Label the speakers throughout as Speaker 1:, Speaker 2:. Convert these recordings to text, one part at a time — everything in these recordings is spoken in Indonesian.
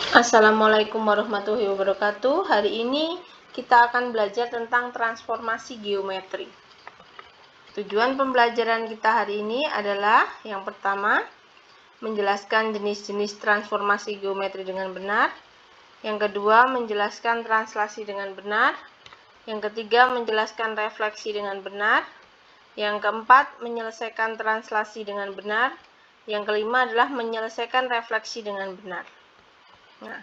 Speaker 1: Assalamualaikum warahmatullahi wabarakatuh. Hari ini kita akan belajar tentang transformasi geometri. Tujuan pembelajaran kita hari ini adalah yang pertama, menjelaskan jenis-jenis transformasi geometri dengan benar. Yang kedua, menjelaskan translasi dengan benar. Yang ketiga, menjelaskan refleksi dengan benar. Yang keempat, menyelesaikan translasi dengan benar. Yang kelima adalah menyelesaikan refleksi dengan benar. Nah,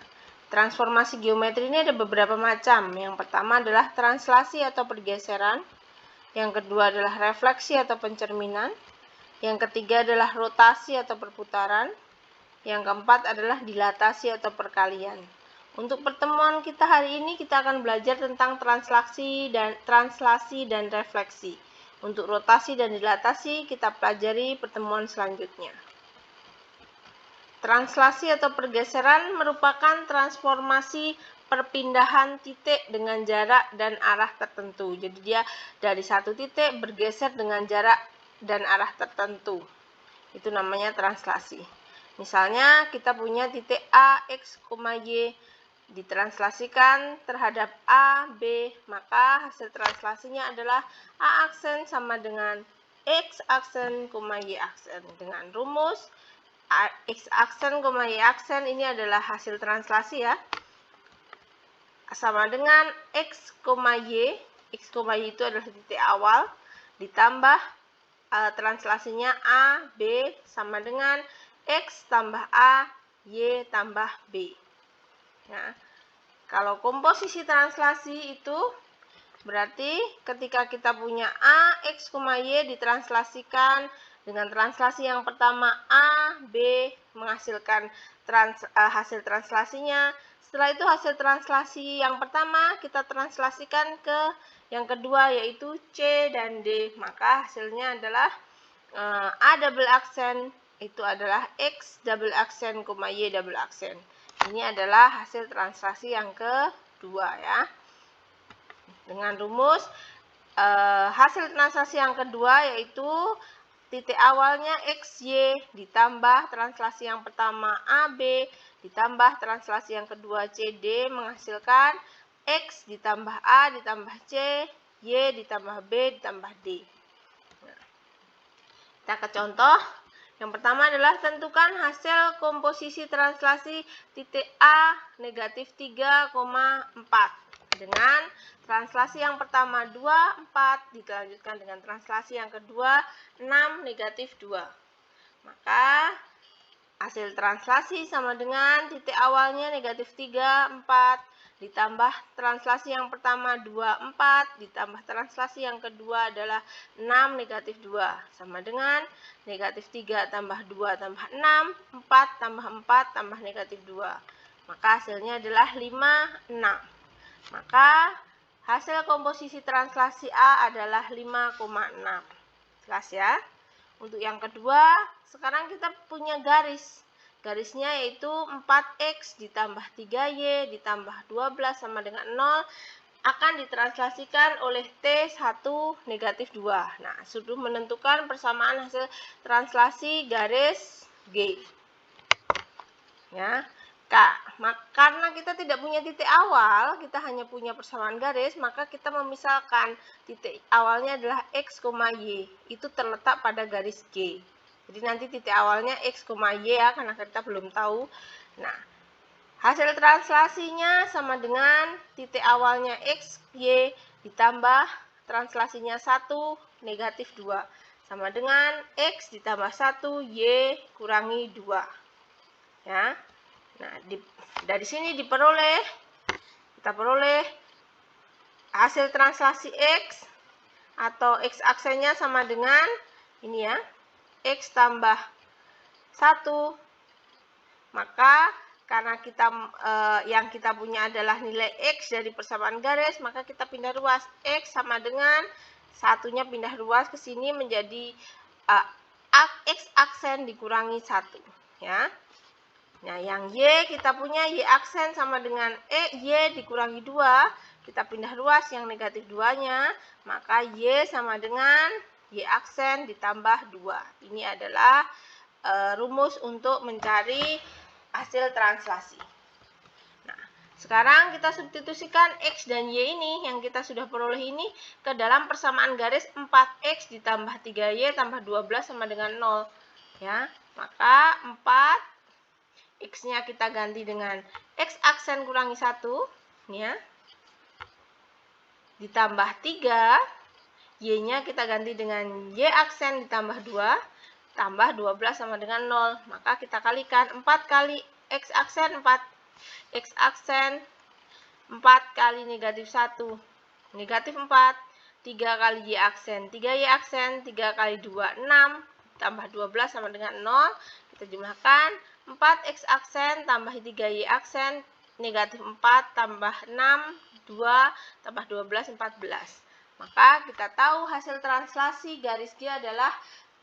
Speaker 1: transformasi geometri ini ada beberapa macam. Yang pertama adalah translasi atau pergeseran. Yang kedua adalah refleksi atau pencerminan. Yang ketiga adalah rotasi atau perputaran. Yang keempat adalah dilatasi atau perkalian. Untuk pertemuan kita hari ini kita akan belajar tentang translasi dan refleksi. Untuk rotasi dan dilatasi kita pelajari pertemuan selanjutnya. Translasi atau pergeseran merupakan transformasi perpindahan titik dengan jarak dan arah tertentu. Jadi dia dari satu titik bergeser dengan jarak dan arah tertentu. Itu namanya translasi. Misalnya kita punya titik A, X, Y ditranslasikan terhadap A, B, maka hasil translasinya adalah A aksen sama dengan X aksen, Y aksen. Dengan rumus X aksen, Y aksen ini adalah hasil translasi ya. Sama dengan X, Y. X, Y itu adalah titik awal. Ditambah translasinya A, B sama dengan X tambah A, Y tambah B. Nah, kalau komposisi translasi itu berarti ketika kita punya A, X, Y ditranslasikan dengan translasi yang pertama A, B menghasilkan hasil translasinya. Setelah itu hasil translasi yang pertama kita translasikan ke yang kedua yaitu C dan D. Maka hasilnya adalah A double aksen itu adalah X double aksen, Y double aksen. Ini adalah hasil translasi yang kedua ya. Dengan rumus hasil translasi yang kedua yaitu titik awalnya XY ditambah translasi yang pertama AB ditambah translasi yang kedua CD menghasilkan X ditambah A ditambah C, Y ditambah B ditambah D. Nah, kita ke contoh. Yang pertama adalah tentukan hasil komposisi translasi titik A negatif 3,4 dengan translasi yang pertama 2, 4 dilanjutkan dengan translasi yang kedua 6, negatif 2. Maka hasil translasi sama dengan titik awalnya negatif 3, 4 ditambah translasi yang pertama 2, 4 ditambah translasi yang kedua adalah 6, negatif 2 sama dengan negatif 3 tambah 2 tambah 6, 4 tambah 4 tambah negatif 2. Maka hasilnya adalah 5, 6. Maka hasil komposisi translasi A adalah 5,6. Jelas ya? Untuk yang kedua, sekarang kita punya garis. Garisnya yaitu 4X ditambah 3Y ditambah 12 sama dengan 0 akan ditranslasikan oleh T1 negatif 2. Nah, sudah menentukan persamaan hasil translasi garis G. Ya. Karena kita tidak punya titik awal, kita hanya punya persamaan garis, maka kita memisahkan titik awalnya adalah X, Y. Itu terletak pada garis G. Jadi nanti titik awalnya X, Y ya, karena kita belum tahu. Nah, hasil translasinya sama dengan titik awalnya X, Y ditambah translasinya 1, negatif 2. Sama dengan X ditambah 1, Y kurangi 2. Ya. Nah, dari sini kita peroleh hasil translasi X atau X aksennya sama dengan ini ya, X tambah 1. Maka karena yang kita punya adalah nilai X dari persamaan garis, maka kita pindah ruas. X sama dengan satunya pindah ruas ke sini menjadi X aksen dikurangi 1 ya. Nah, yang Y kita punya Y aksen sama dengan Y dikurangi 2. Kita pindah ruas yang negatif 2-nya. Maka Y sama dengan Y aksen ditambah 2. Ini adalah rumus untuk mencari hasil translasi. Sekarang kita substitusikan X dan Y ini yang kita sudah peroleh ini ke dalam persamaan garis 4X ditambah 3Y tambah 12 sama dengan 0. Ya, maka 4 X-nya kita ganti dengan X aksen kurangi 1, ya. Ditambah 3, Y-nya kita ganti dengan Y aksen ditambah 2, tambah 12 sama dengan 0. Maka kita kalikan 4 kali X aksen 4. X aksen 4 kali negatif 1. Negatif 4. 3 kali Y aksen. 3Y aksen. 3 kali 2, 6. Tambah 12 sama dengan 0. Kita jumlahkan 4X aksen tambah 3Y aksen. Negatif 4 tambah 6. 2 tambah 12, 14. Maka kita tahu hasil translasi garis G adalah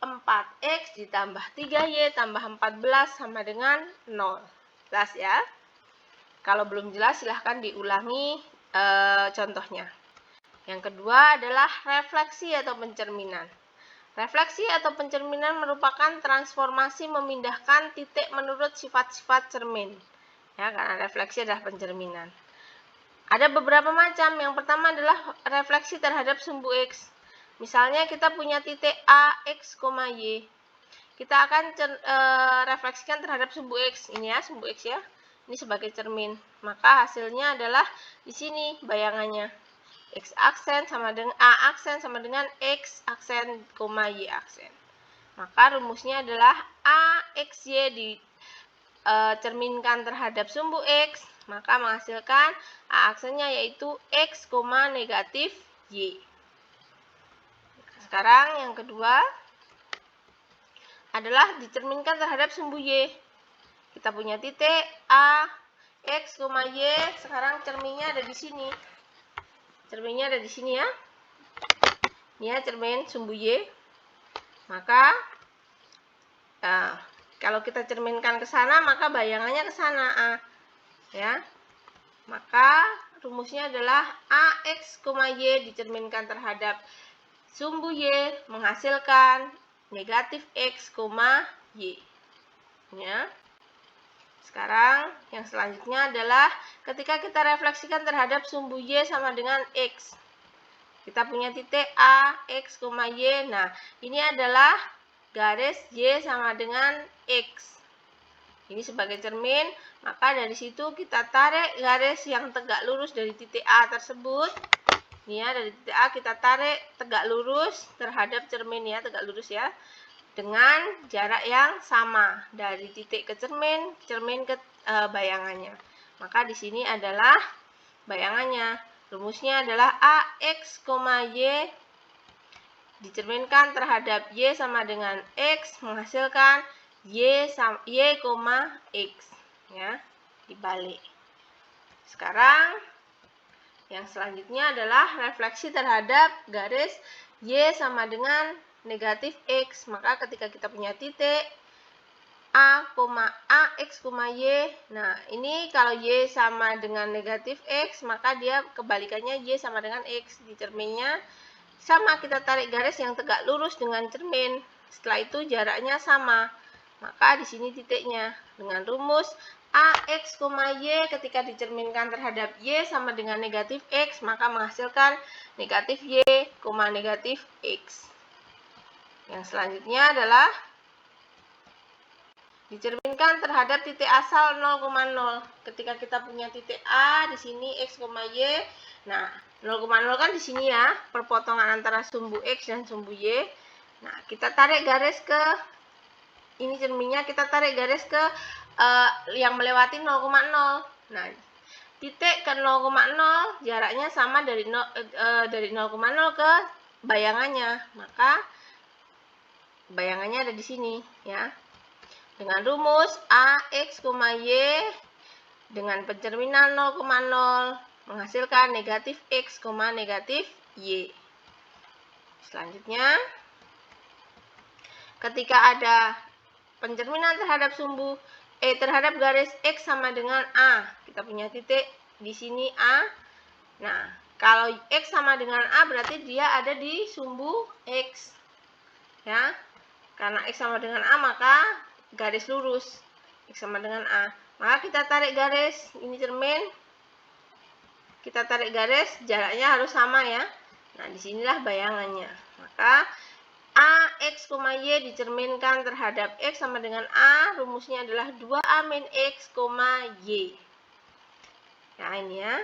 Speaker 1: 4X ditambah 3Y tambah 14 sama dengan 0. Jelas ya? Kalau belum jelas silahkan diulangi contohnya. Yang kedua adalah refleksi atau pencerminan. Refleksi atau pencerminan merupakan transformasi memindahkan titik menurut sifat-sifat cermin. Ya, karena refleksi adalah pencerminan. Ada beberapa macam. Yang pertama adalah refleksi terhadap sumbu X. Misalnya kita punya titik A, X, Y. Kita akan refleksikan terhadap sumbu X. Ini ya, sumbu X ya. Ini sebagai cermin. Maka hasilnya adalah di sini bayangannya. X aksen sama dengan A aksen sama dengan X aksen, Y aksen. Maka rumusnya adalah AXY dicerminkan terhadap sumbu X. Maka menghasilkan A aksennya yaitu X, negatif Y. Sekarang yang kedua adalah dicerminkan terhadap sumbu Y. Kita punya titik A, X, Y. Sekarang cerminnya ada di sini. Cerminnya ada di sini ya. Ini ya cermin sumbu Y. Maka kalau kita cerminkan ke sana, maka bayangannya ke sana A. Ya. Maka rumusnya adalah AX, Y dicerminkan terhadap sumbu Y menghasilkan negatif X, Y. Ya. Sekarang yang selanjutnya adalah ketika kita refleksikan terhadap sumbu Y sama dengan X. Kita punya titik A, X, Y. Nah, ini adalah garis Y sama dengan X. Ini sebagai cermin, maka dari situ kita tarik garis yang tegak lurus dari titik A tersebut. Ini ya, dari titik A kita tarik tegak lurus terhadap cermin ya, tegak lurus ya. Dengan jarak yang sama dari titik ke cermin ke bayangannya. Maka di sini adalah bayangannya. Rumusnya adalah AX, Y dicerminkan terhadap Y sama dengan X menghasilkan Y, X. Ya, dibalik. Sekarang yang selanjutnya adalah refleksi terhadap garis Y sama dengan negatif X. Maka ketika kita punya titik A, X, Y. Nah, ini kalau Y sama dengan negatif X, maka dia kebalikannya Y sama dengan X. Di cerminnya sama, kita tarik garis yang tegak lurus dengan cermin. Setelah itu jaraknya sama. Maka di sini titiknya dengan rumus AX, Y ketika dicerminkan terhadap Y sama dengan negatif X, maka menghasilkan negatif Y, negatif X. Yang selanjutnya adalah dicerminkan terhadap titik asal 0,0. Ketika kita punya titik A di sini X, Y. Nah, 0,0 kan di sini ya, perpotongan antara sumbu X dan sumbu Y. Nah, kita tarik garis ke ini cerminnya, kita tarik garis ke yang melewati 0,0. Nah, titik ke 0,0 jaraknya sama dari 0,0 ke bayangannya. Maka bayangannya ada di sini ya. Dengan rumus AX, Y dengan pencerminan 0,0 menghasilkan negatif X, negatif Y. Selanjutnya, ketika ada pencerminan terhadap terhadap garis X sama dengan A. Kita punya titik di sini A. Nah, kalau X sama dengan A berarti dia ada di sumbu X. Ya. Karena X sama dengan A maka garis lurus X sama dengan A. Maka kita tarik garis ini cermin kita tarik garis, jaraknya harus sama ya. Nah, disinilah bayangannya. Maka AX, Y dicerminkan terhadap X sama dengan A, rumusnya adalah 2A min X, Y. Nah, ini ya.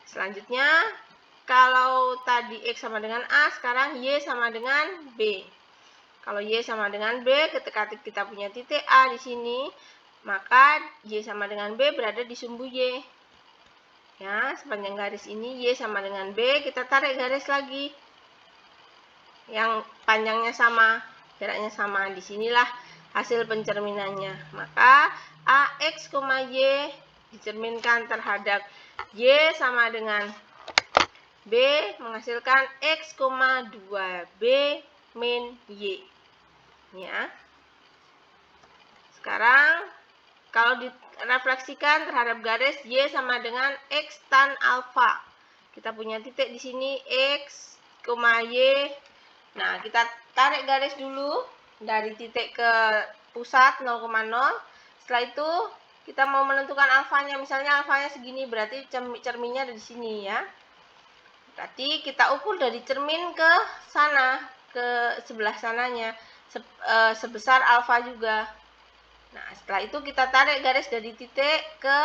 Speaker 1: Selanjutnya, kalau tadi X sama dengan A, sekarang Y sama dengan B. Kalau Y sama dengan B, ketika kita punya titik A di sini, maka Y sama dengan B berada di sumbu Y. Ya, sepanjang garis ini Y sama dengan B, kita tarik garis lagi. Yang panjangnya sama, jaraknya sama. Disinilah hasil pencerminannya. Maka AX, Y dicerminkan terhadap Y sama dengan B menghasilkan X, 2B min Y. Ya. Sekarang kalau direfleksikan terhadap garis Y sama dengan X tan alfa. Kita punya titik di sini X, Y. Nah, kita tarik garis dulu dari titik ke pusat 0,0. Setelah itu kita mau menentukan alfanya. Misalnya alfanya segini, berarti cerminnya ada di sini ya. Berarti kita ukur dari cermin ke sana, ke sebelah sananya, sebesar alfa juga. Nah, setelah itu kita tarik garis dari titik ke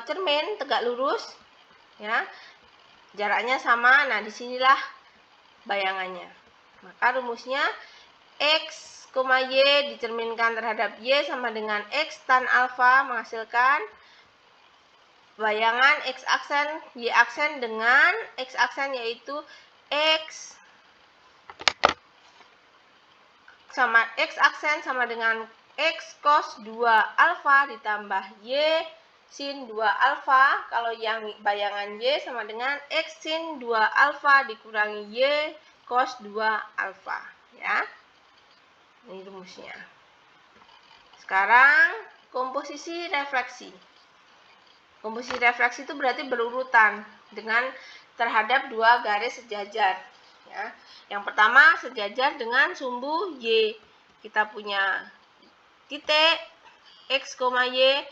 Speaker 1: cermin tegak lurus, ya. Jaraknya sama. Nah, disinilah bayangannya. Maka rumusnya X, Y dicerminkan terhadap Y sama dengan X tan alfa menghasilkan bayangan X aksen, Y aksen dengan X aksen yaitu X aksen sama dengan X cos 2 alfa ditambah Y sin 2 alfa. Kalau yang bayangan Y sama dengan X sin 2 alfa dikurangi Y cos 2 alfa. Ya. Ini rumusnya. Sekarang komposisi refleksi. Komposisi refleksi itu berarti berurutan dengan terhadap dua garis sejajar. Ya. Yang pertama sejajar dengan sumbu Y. Kita punya titik X, Y.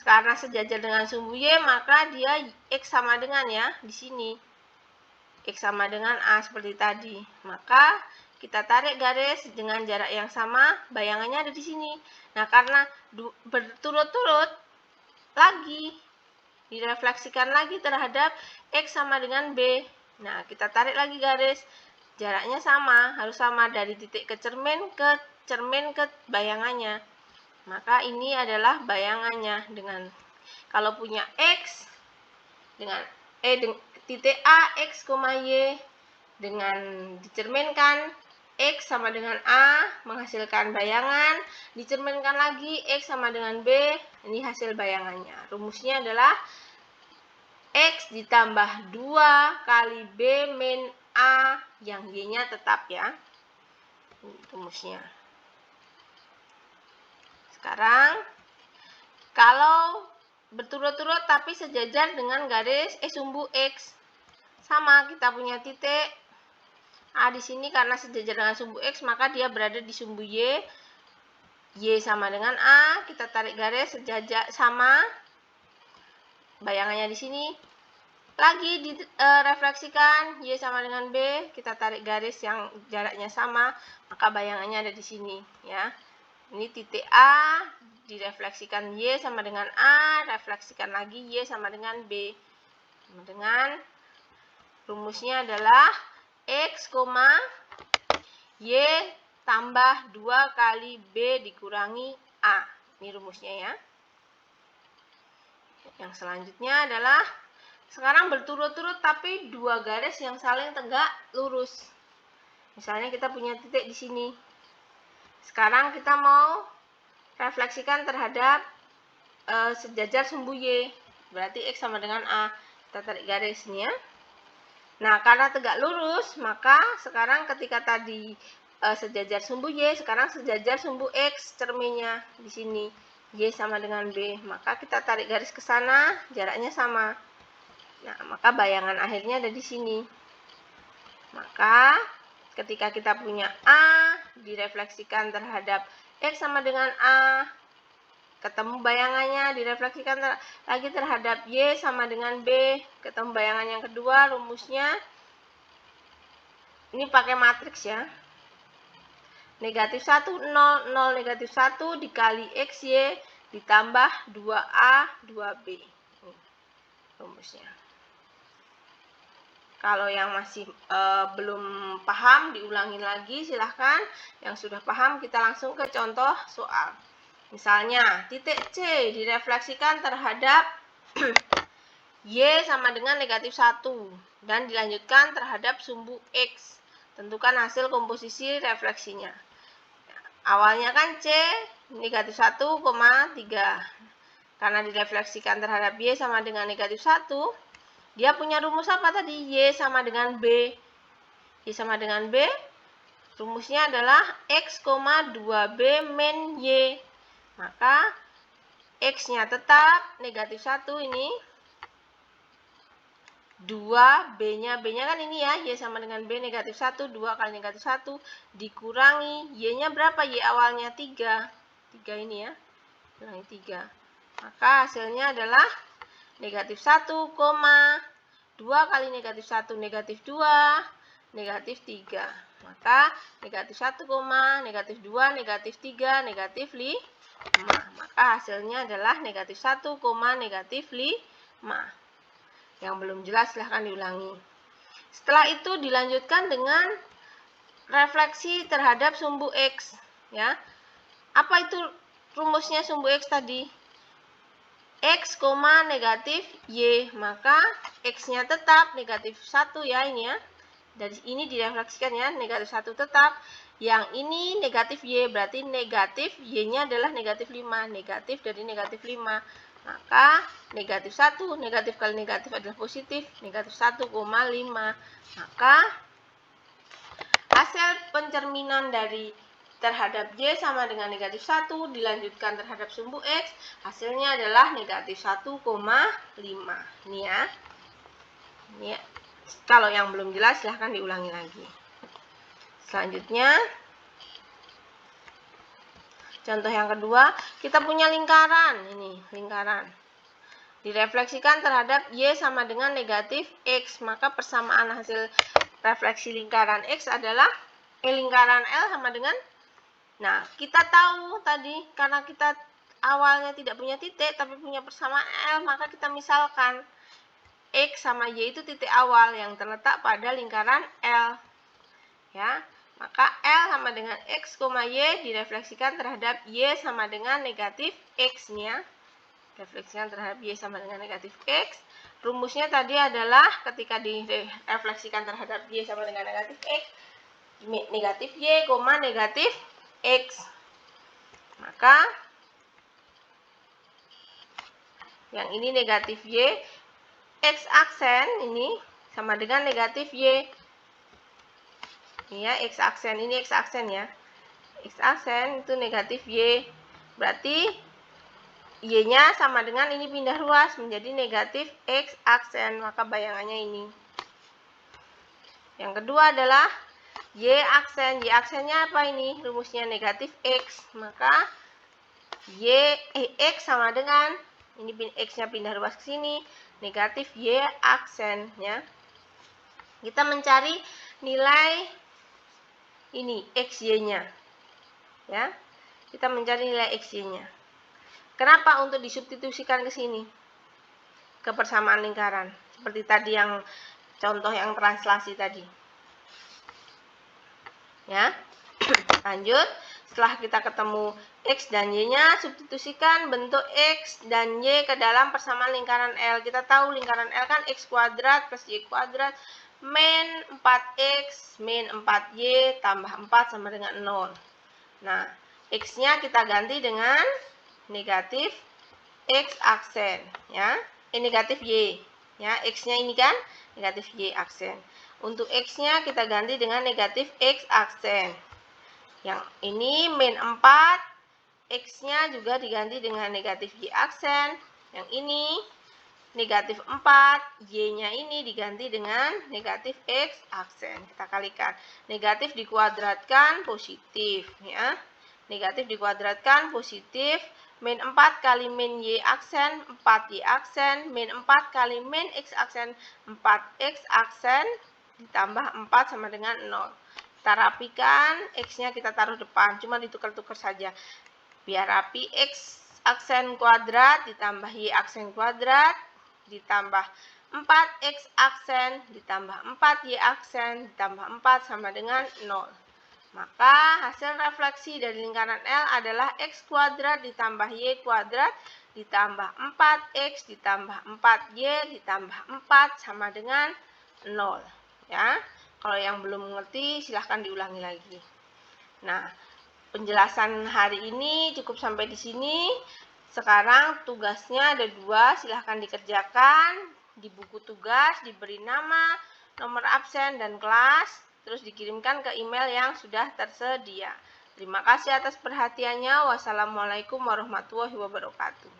Speaker 1: Karena sejajar dengan sumbu Y, maka dia X sama dengan ya, di sini. X sama dengan A seperti tadi. Maka kita tarik garis dengan jarak yang sama, bayangannya ada di sini. Nah, karena berturut-turut lagi, direfleksikan lagi terhadap X sama dengan B. Nah, kita tarik lagi garis, jaraknya sama, harus sama dari titik ke cermin ke bayangannya. Maka ini adalah bayangannya dengan kalau punya X dengan titik A X, Y dengan dicerminkan X sama dengan A menghasilkan bayangan, dicerminkan lagi X sama dengan B, ini hasil bayangannya. Rumusnya adalah X ditambah 2 kali B min A yang Y-nya tetap ya. Ini rumusnya. Sekarang kalau berturut-turut tapi sejajar dengan garis sumbu X. Sama, kita punya titik A di sini karena sejajar dengan sumbu X, maka dia berada di sumbu Y. Y sama dengan A, kita tarik garis sejajar sama. Bayangannya di sini. Lagi direfleksikan Y sama dengan B, kita tarik garis yang jaraknya sama, maka bayangannya ada di sini ya. Ini titik A, direfleksikan Y sama dengan A, refleksikan lagi Y sama dengan B. Dengan rumusnya adalah X, Y tambah 2 kali B dikurangi A. Ini rumusnya ya. Yang selanjutnya adalah sekarang berturut-turut tapi dua garis yang saling tegak lurus. Misalnya kita punya titik di sini. Sekarang kita mau refleksikan terhadap sejajar sumbu Y. Berarti X sama dengan A. Kita tarik garis ini ya. Nah, karena tegak lurus, maka sekarang ketika tadi sejajar sumbu Y, sekarang sejajar sumbu X cerminnya di sini. Y sama dengan B. Maka kita tarik garis ke sana, jaraknya sama. Nah, maka bayangan akhirnya ada di sini. Maka ketika kita punya A direfleksikan terhadap X sama dengan A, ketemu bayangannya, direfleksikan lagi terhadap Y sama dengan B, ketemu bayangan yang kedua, rumusnya ini pakai matriks ya. Negatif 1, 0, 0, negatif 1 dikali XY ditambah 2A, 2B. Ini rumusnya. Kalau yang masih belum paham, diulangin lagi silahkan. Yang sudah paham, kita langsung ke contoh soal. Misalnya, titik C direfleksikan terhadap Y sama dengan negatif 1. Dan dilanjutkan terhadap sumbu X. Tentukan hasil komposisi refleksinya. Awalnya kan C negatif 1,3. Karena direfleksikan terhadap Y sama dengan negatif 1. Dia punya rumus apa tadi? Y sama dengan B. Y sama dengan B. Rumusnya adalah X, 2B min Y. Maka X-nya tetap negatif 1 ini. 2, B-nya kan ini ya. Y sama dengan B negatif 1. 2 kali negatif 1. Dikurangi. Y-nya berapa? Y awalnya 3. 3 ini ya. Kurangi 3. Maka hasilnya adalah negatif 1, 2 kali negatif 1, negatif 2, negatif 3. Maka negatif 1, negatif 2, negatif 3, negatif 5. Maka hasilnya adalah negatif 1, negatif 5. Yang belum jelas silahkan diulangi. Setelah itu dilanjutkan dengan refleksi terhadap sumbu X. Ya. Apa itu rumusnya sumbu X tadi? X, negatif Y, maka X-nya tetap negatif 1 ya ini ya. Dari ini direfleksikan ya, negatif 1 tetap. Yang ini negatif Y, berarti negatif Y-nya adalah negatif 5. Negatif dari negatif 5. Maka negatif 1, negatif kali negatif adalah positif, negatif 1,5. Maka hasil pencerminan dari terhadap Y sama dengan negatif 1 dilanjutkan terhadap sumbu X, hasilnya adalah negatif 1,5. Ini ya. Ini ya. Kalau yang belum jelas silahkan diulangi lagi. Selanjutnya, contoh yang kedua, kita punya lingkaran. Ini lingkaran. Direfleksikan terhadap Y sama dengan negatif X, maka persamaan hasil refleksi lingkaran X adalah lingkaran L sama dengan. Nah, kita tahu tadi karena kita awalnya tidak punya titik tapi punya persamaan L, maka kita misalkan X sama Y itu titik awal yang terletak pada lingkaran L. Ya, maka L sama dengan X, Y direfleksikan terhadap Y sama dengan negatif X-nya. Refleksikan terhadap Y sama dengan negatif X. Rumusnya tadi adalah ketika direfleksikan terhadap Y sama dengan negatif X, negatif Y, negatif X. Maka yang ini negatif Y, X aksen ini sama dengan negatif Y. Ini ya, X aksen, ini X aksen ya. X aksen itu negatif Y. Berarti Y-nya sama dengan ini pindah ruas menjadi negatif X aksen. Maka bayangannya ini. Yang kedua adalah Y aksen. Y aksennya apa ini? Rumusnya negatif X. Maka X sama dengan, ini X-nya pindah ruas ke sini, negatif Y aksen. Ya. Kita mencari nilai ini, XY-nya. Ya. Kita mencari nilai XY-nya. Kenapa? Untuk disubstitusikan ke sini. Ke persamaan lingkaran. Seperti tadi yang contoh yang translasi tadi. Ya. Lanjut. Setelah kita ketemu X dan Y-nya, substitusikan bentuk X dan Y ke dalam persamaan lingkaran L. Kita tahu lingkaran L kan X kuadrat plus Y kuadrat min 4X min 4Y tambah 4 sama dengan 0. Nah, X-nya kita ganti dengan negatif X aksen, ya. Negatif Y, ya. X-nya ini kan negatif Y aksen. Untuk X-nya kita ganti dengan negatif X aksen. Yang ini min 4, X-nya juga diganti dengan negatif Y aksen. Yang ini negatif 4, Y-nya ini diganti dengan negatif X aksen. Kita kalikan. Negatif dikuadratkan positif, ya. Negatif dikuadratkan positif, min 4 kali min Y aksen 4Y aksen, min 4 kali min X aksen 4X aksen, ditambah 4 sama dengan 0. Kita rapikan, X-nya kita taruh depan, cuma ditukar-tukar saja. Biar rapi, X aksen kuadrat ditambah Y aksen kuadrat, ditambah 4X aksen, ditambah 4Y aksen, ditambah 4 sama dengan 0. Maka hasil refleksi dari lingkaran L adalah X kuadrat ditambah Y kuadrat ditambah 4X ditambah 4Y ditambah 4 sama dengan 0. Ya, kalau yang belum mengerti silahkan diulangi lagi. Nah, penjelasan hari ini cukup sampai di sini. Sekarang tugasnya ada 2, silahkan dikerjakan. Di buku tugas diberi nama, nomor absen, dan kelas, terus dikirimkan ke email yang sudah tersedia. Terima kasih atas perhatiannya. Wassalamualaikum warahmatullahi wabarakatuh.